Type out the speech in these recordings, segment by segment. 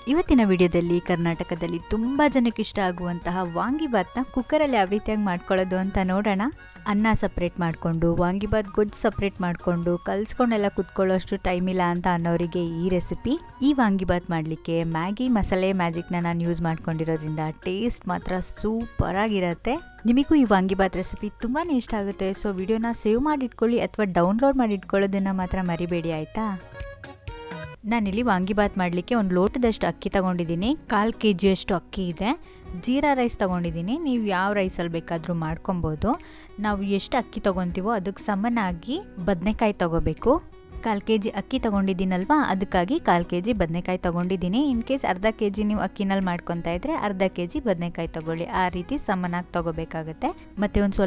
ಇವತ್ತಿನ ವಿಡಿಯೋದಲ್ಲಿ ಕರ್ನಾಟಕದಲ್ಲಿ ತುಂಬ ಜನಕ್ಕೆ ಇಷ್ಟ ಆಗುವಂತಹ ವಾಂಗಿಬಾತ್ನ ಕುಕ್ಕರಲ್ಲಿ ಯಾವ ರೀತಿಯಾಗಿ ಮಾಡ್ಕೊಳ್ಳೋದು ಅಂತ ನೋಡೋಣ. ಅನ್ನ ಸಪ್ರೇಟ್ ಮಾಡಿಕೊಂಡು ವಾಂಗಿಬಾತ್ ಗೊಜ್ಜು ಸಪ್ರೇಟ್ ಮಾಡಿಕೊಂಡು ಕಲಿಸ್ಕೊಂಡೆಲ್ಲ ಕುತ್ಕೊಳ್ಳೋಷ್ಟು ಟೈಮ್ ಇಲ್ಲ ಅಂತ ಅನ್ನೋರಿಗೆ ಈ ರೆಸಿಪಿ. ಈ ವಾಂಗಿಬಾತ್ ಮಾಡಲಿಕ್ಕೆ ಮ್ಯಾಗಿ ಮಸಾಲೆ ಮ್ಯಾಜಿಕ್ನ ನಾನು ಯೂಸ್ ಮಾಡ್ಕೊಂಡಿರೋದ್ರಿಂದ ಟೇಸ್ಟ್ ಮಾತ್ರ ಸೂಪರ್ ಆಗಿರುತ್ತೆ. ನಿಮಗೂ ಈ ವಾಂಗಿಬಾತ್ ರೆಸಿಪಿ ತುಂಬಾ ಇಷ್ಟ ಆಗುತ್ತೆ. ಸೊ ವಿಡಿಯೋನ ಸೇವ್ ಮಾಡಿಟ್ಕೊಳ್ಳಿ ಅಥವಾ ಡೌನ್ಲೋಡ್ ಮಾಡಿ ಇಟ್ಕೊಳ್ಳೋದನ್ನು ಮಾತ್ರ ಮರಿಬೇಡಿ ಆಯಿತಾ. ನಾನಿಲ್ಲಿ ವಾಂಗಿಬಾತ್ ಮಾಡಲಿಕ್ಕೆ ಒಂದು ಲೋಟದಷ್ಟು ಅಕ್ಕಿ ತೊಗೊಂಡಿದ್ದೀನಿ. 1/4 kg ಅಕ್ಕಿ ಇದೆ. ಜೀರಾ ರೈಸ್ ತೊಗೊಂಡಿದ್ದೀನಿ. ನೀವು ಯಾವ ರೈಸಲ್ಲಿ ಬೇಕಾದರೂ ಮಾಡ್ಕೊಬೋದು. ನಾವು ಎಷ್ಟು ಅಕ್ಕಿ ತೊಗೊತೀವೋ ಅದಕ್ಕೆ ಸಮನಾಗಿ ಬದನೆಕಾಯಿ ತೊಗೋಬೇಕು. 1/4 kg ಅಕ್ಕಿ ತೊಗೊಂಡಿದ್ದೀನಲ್ವಾ, ಅದಕ್ಕಾಗಿ 1/4 kg ಬದನೆಕಾಯಿ ತೊಗೊಂಡಿದ್ದೀನಿ. ಇನ್ ಕೇಸ್ ಅರ್ಧ kg ನೀವು ಅಕ್ಕಿನಲ್ಲಿ ಮಾಡ್ಕೊತಾ ಇದ್ದರೆ ಅರ್ಧ kg ಬದನೆಕಾಯಿ ತೊಗೊಳ್ಳಿ. ಆ ರೀತಿ ಸಮನಾಗಿ ತೊಗೋಬೇಕಾಗುತ್ತೆ. ಮತ್ತು ಒಂದು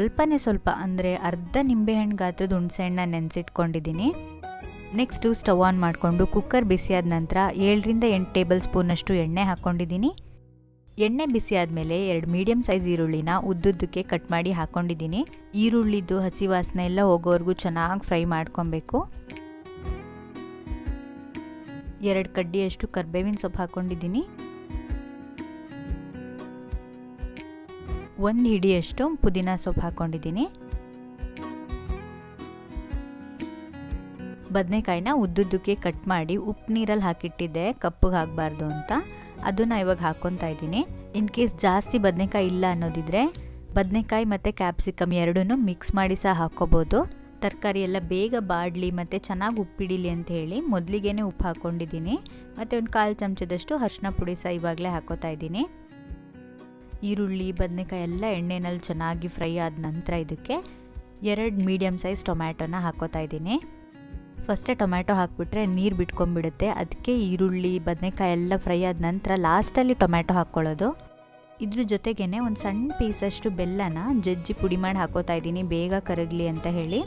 ಸ್ವಲ್ಪ ಅಂದರೆ ಅರ್ಧ ನಿಂಬೆಹಣ್ಣು ಗಾತ್ರದ ಹುಣಸೆಹಣ್ಣನ್ನ ನೆನೆಸಿಟ್ಕೊಂಡಿದ್ದೀನಿ. ನೆಕ್ಸ್ಟು ಸ್ಟವ್ ಆನ್ ಮಾಡಿಕೊಂಡು ಕುಕ್ಕರ್ ಬಿಸಿಯಾದ ನಂತರ 7ರಿಂದ 8 ಟೇಬಲ್ ಸ್ಪೂನಷ್ಟು ಎಣ್ಣೆ ಹಾಕ್ಕೊಂಡಿದ್ದೀನಿ. ಎಣ್ಣೆ ಬಿಸಿ ಆದಮೇಲೆ 2 ಮೀಡಿಯಮ್ ಸೈಜ್ ಈರುಳ್ಳಿನ ಉದ್ದುದ್ದಕ್ಕೆ ಕಟ್ ಮಾಡಿ ಹಾಕ್ಕೊಂಡಿದ್ದೀನಿ. ಈರುಳ್ಳಿದ್ದು ಹಸಿ ವಾಸನೆ ಎಲ್ಲ ಹೋಗೋವರೆಗೂ ಚೆನ್ನಾಗಿ ಫ್ರೈ ಮಾಡ್ಕೊಬೇಕು. 2 ಕಡ್ಡಿಯಷ್ಟು ಕರಿಬೇವಿನ ಸೊಪ್ಪು ಹಾಕ್ಕೊಂಡಿದ್ದೀನಿ. 1 ಹಿಡಿಯಷ್ಟು ಪುದೀನ ಸೊಪ್ಪು ಹಾಕ್ಕೊಂಡಿದ್ದೀನಿ. ಬದನೆಕಾಯಿನ ಉದ್ದುದ್ದಕ್ಕೆ ಕಟ್ ಮಾಡಿ ಉಪ್ಪು ನೀರಲ್ಲಿ ಹಾಕಿಟ್ಟಿದ್ದೆ, ಕಪ್ಪಗೆ ಆಗಬಾರ್ದು ಅಂತ. ಅದನ್ನು ಇವಾಗ ಹಾಕ್ಕೊತಾ ಇದ್ದೀನಿ. ಇನ್ ಕೇಸ್ ಜಾಸ್ತಿ ಬದನೆಕಾಯಿ ಇಲ್ಲ ಅನ್ನೋದಿದ್ರೆ ಬದನೆಕಾಯಿ ಮತ್ತು ಕ್ಯಾಪ್ಸಿಕಮ್ ಎರಡನ್ನೂ ಮಿಕ್ಸ್ ಮಾಡಿ ಸಹ ಹಾಕ್ಕೋಬೋದು. ತರಕಾರಿ ಎಲ್ಲ ಬೇಗ ಬಾಡಲಿ ಮತ್ತು ಚೆನ್ನಾಗಿ ಉಪ್ಪಿಡಿಲಿ ಅಂತ ಹೇಳಿ ಮೊದಲಿಗೆ ಉಪ್ಪು ಹಾಕ್ಕೊಂಡಿದ್ದೀನಿ. ಮತ್ತು ಒಂದು 1/4 ಚಮಚದಷ್ಟು ಅರಿಶಿನ ಪುಡಿ ಸಹ ಇವಾಗಲೇ ಹಾಕ್ಕೋತಾ ಇದ್ದೀನಿ. ಈರುಳ್ಳಿ ಬದನೆಕಾಯಿ ಎಲ್ಲ ಎಣ್ಣೆನಲ್ಲಿ ಚೆನ್ನಾಗಿ ಫ್ರೈ ಆದ ನಂತರ ಇದಕ್ಕೆ 2 ಮೀಡಿಯಮ್ ಸೈಜ್ ಟೊಮ್ಯಾಟೊನ ಹಾಕ್ಕೋತಾ ಇದ್ದೀನಿ. ಫಸ್ಟೇ ಟೊಮ್ಯಾಟೊ ಹಾಕಿಬಿಟ್ರೆ ನೀರು ಬಿಟ್ಕೊಂಡ್ಬಿಡುತ್ತೆ. ಅದಕ್ಕೆ ಈರುಳ್ಳಿ ಬದನೆಕಾಯಿ ಎಲ್ಲ ಫ್ರೈ ಆದ ನಂತರ ಲಾಸ್ಟಲ್ಲಿ ಟೊಮ್ಯಾಟೊ ಹಾಕ್ಕೊಳ್ಳೋದು. ಇದ್ರ ಜೊತೆಗೇ ಒಂದು ಸಣ್ಣ ಪೀಸಷ್ಟು ಬೆಲ್ಲನ ಜಜ್ಜಿ ಪುಡಿ ಮಾಡಿ ಹಾಕೋತಾ ಇದ್ದೀನಿ, ಬೇಗ ಕರಗಲಿ ಅಂತ ಹೇಳಿ.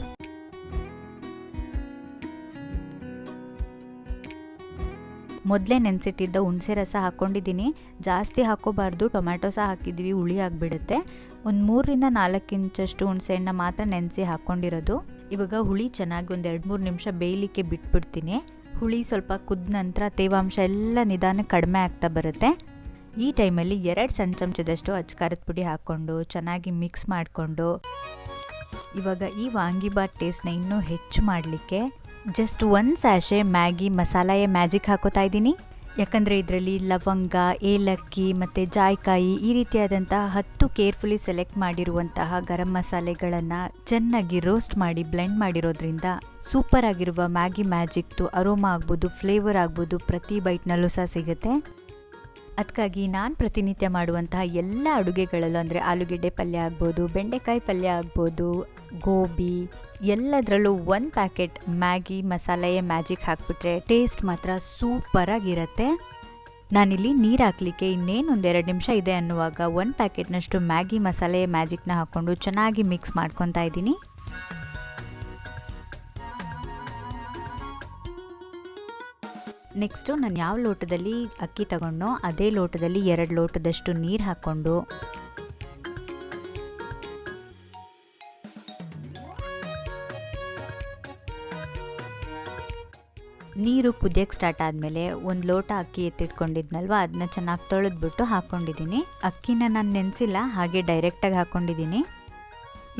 ಮೊದಲೇ ನೆನೆಸಿಟ್ಟಿದ್ದ ಹುಣಸೆ ರಸ ಹಾಕ್ಕೊಂಡಿದ್ದೀನಿ. ಜಾಸ್ತಿ ಹಾಕೋಬಾರ್ದು, ಟೊಮ್ಯಾಟೊ ಸಹ ಹಾಕಿದ್ವಿ ಹುಳಿ ಆಗಿಬಿಡುತ್ತೆ. ಒಂದು 3ರಿಂದ 4 ಇಂಚಷ್ಟು ಹುಣಸೆಹಣ್ಣ ಮಾತ್ರ ನೆನೆಸಿ ಹಾಕ್ಕೊಂಡಿರೋದು. ಇವಾಗ ಹುಳಿ ಚೆನ್ನಾಗಿ ಒಂದು 2-3 ನಿಮಿಷ ಬೇಯಲಿಕ್ಕೆ ಬಿಟ್ಬಿಡ್ತೀನಿ. ಹುಳಿ ಸ್ವಲ್ಪ ಕುದ್ದ ನಂತರ ತೇವಾಂಶ ಎಲ್ಲ ನಿಧಾನ ಕಡಿಮೆ ಆಗ್ತಾ ಬರುತ್ತೆ. ಈ ಟೈಮಲ್ಲಿ 2 ಸಣ್ಣ ಚಮಚದಷ್ಟು ಅಚ್ಚಕಾರದ ಪುಡಿ ಹಾಕ್ಕೊಂಡು ಚೆನ್ನಾಗಿ ಮಿಕ್ಸ್ ಮಾಡಿಕೊಂಡು ಇವಾಗ ಈ ವಾಂಗಿಬಾತ್ ಟೇಸ್ಟ್ನ ಇನ್ನೂ ಹೆಚ್ಚು ಮಾಡಲಿಕ್ಕೆ ಜಸ್ಟ್ 1 ಸ್ಯಾಶೆ ಮ್ಯಾಗಿ ಮಸಾಲೆಯ ಮ್ಯಾಜಿಕ್ ಹಾಕೋತಾ ಇದ್ದೀನಿ. ಯಾಕಂದರೆ ಇದರಲ್ಲಿ ಲವಂಗ, ಏಲಕ್ಕಿ ಮತ್ತು ಜಾಯಿಕಾಯಿ ಈ ರೀತಿಯಾದಂತಹ 10 ಕೇರ್ಫುಲಿ ಸೆಲೆಕ್ಟ್ ಮಾಡಿರುವಂತಹ ಗರಂ ಮಸಾಲೆಗಳನ್ನು ಚೆನ್ನಾಗಿ ರೋಸ್ಟ್ ಮಾಡಿ ಬ್ಲೆಂಡ್ ಮಾಡಿರೋದ್ರಿಂದ ಸೂಪರ್ ಆಗಿರುವ ಮ್ಯಾಗಿ ಮ್ಯಾಜಿಕ್ದು ಅರೋಮಾ ಆಗ್ಬೋದು, ಫ್ಲೇವರ್ ಆಗ್ಬೋದು ಪ್ರತಿ ಬೈಟ್ನಲ್ಲೂ ಸಹ ಸಿಗುತ್ತೆ. ಅದಕ್ಕಾಗಿ ನಾನು ಪ್ರತಿನಿತ್ಯ ಮಾಡುವಂತಹ ಎಲ್ಲ ಅಡುಗೆಗಳಲ್ಲೂ ಅಂದರೆ ಆಲೂಗೆಡ್ಡೆ ಪಲ್ಯ ಆಗ್ಬೋದು, ಬೆಂಡೆಕಾಯಿ ಪಲ್ಯ ಆಗ್ಬೋದು, ಗೋಬಿ ಎಲ್ಲದರಲ್ಲೂ 1 ಪ್ಯಾಕೆಟ್ ಮ್ಯಾಗಿ ಮಸಾಲೆಯ ಮ್ಯಾಜಿಕ್ ಹಾಕಿಬಿಟ್ರೆ ಟೇಸ್ಟ್ ಮಾತ್ರ ಸೂಪರಾಗಿರುತ್ತೆ. ನಾನಿಲ್ಲಿ ನೀರು ಹಾಕಲಿಕ್ಕೆ ಇನ್ನೇನು ಒಂದು 2 ನಿಮಿಷ ಇದೆ ಅನ್ನುವಾಗ 1 ಪ್ಯಾಕೆಟ್ನಷ್ಟು ಮ್ಯಾಗಿ ಮಸಾಲೆಯ ಮ್ಯಾಜಿಕ್ನ ಹಾಕ್ಕೊಂಡು ಚೆನ್ನಾಗಿ ಮಿಕ್ಸ್ ಮಾಡ್ಕೊತಾ ಇದ್ದೀನಿ. ನೆಕ್ಸ್ಟು ನಾನು ಯಾವ ಲೋಟದಲ್ಲಿ ಅಕ್ಕಿ ತಗೊಂಡೋ ಅದೇ ಲೋಟದಲ್ಲಿ 2 ಲೋಟದಷ್ಟು ನೀರು ಹಾಕ್ಕೊಂಡು ನೀರು ಕುದಿಯೋಕ್ಕೆ ಸ್ಟಾರ್ಟ್ ಆದಮೇಲೆ 1 ಲೋಟ ಅಕ್ಕಿ ಎತ್ತಿಟ್ಕೊಂಡಿದ್ನಲ್ವ ಅದನ್ನ ಚೆನ್ನಾಗಿ ತೊಳೆದ್ಬಿಟ್ಟು ಹಾಕ್ಕೊಂಡಿದ್ದೀನಿ. ಅಕ್ಕಿನ ನಾನು ನೆನೆಸಿಲ್ಲ, ಹಾಗೆ ಡೈರೆಕ್ಟಾಗಿ ಹಾಕ್ಕೊಂಡಿದ್ದೀನಿ.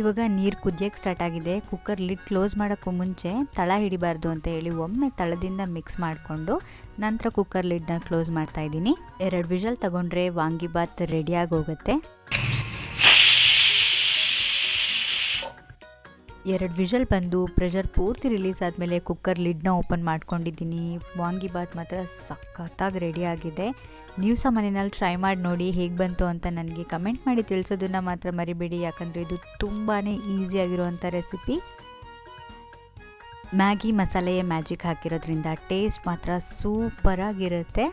ಇವಾಗ ನೀರು ಕುದಿಯೋಕ್ಕೆ ಸ್ಟಾರ್ಟ್ ಆಗಿದೆ. ಕುಕ್ಕರ್ ಲಿಡ್ ಕ್ಲೋಸ್ ಮಾಡೋಕ್ಕೂ ಮುಂಚೆ ತಳ ಹಿಡಿಬಾರ್ದು ಅಂತ ಹೇಳಿ ಒಮ್ಮೆ ತಳದಿಂದ ಮಿಕ್ಸ್ ಮಾಡಿಕೊಂಡು ನಂತರ ಕುಕ್ಕರ್ ಲಿಡ್ನ ಕ್ಲೋಸ್ ಮಾಡ್ತಾಯಿದ್ದೀನಿ. 2 ವಿಷಲ್ ತಗೊಂಡ್ರೆ ವಾಂಗಿಬಾತ್ ರೆಡಿಯಾಗಿ ಹೋಗುತ್ತೆ. 2 ವಿಷಲ್ ಬಂದು ಪ್ರೆಷರ್ ಪೂರ್ತಿ ರಿಲೀಸ್ ಆದಮೇಲೆ ಕುಕ್ಕರ್ ಲಿಡ್ನ ಓಪನ್ ಮಾಡ್ಕೊಂಡಿದ್ದೀನಿ. ವಾಂಗಿಬಾತ್ ಮಾತ್ರ ಸಖತ್ತಾಗಿ ರೆಡಿ ಆಗಿದೆ. ನೀವು ಸಹ ಮನೆಯಲ್ಲಿ ಟ್ರೈ ಮಾಡಿ ನೋಡಿ ಹೇಗೆ ಬಂತು ಅಂತ ನನಗೆ ಕಮೆಂಟ್ ಮಾಡಿ ತಿಳಿಸೋದನ್ನು ಮಾತ್ರ ಮರಿಬೇಡಿ. ಯಾಕಂದರೆ ಇದು ತುಂಬಾ ಈಸಿಯಾಗಿರುವಂಥ ರೆಸಿಪಿ. ಮ್ಯಾಗಿ ಮಸಾಲೆಯ ಮ್ಯಾಜಿಕ್ ಹಾಕಿರೋದ್ರಿಂದ ಟೇಸ್ಟ್ ಮಾತ್ರ ಸೂಪರಾಗಿರುತ್ತೆ.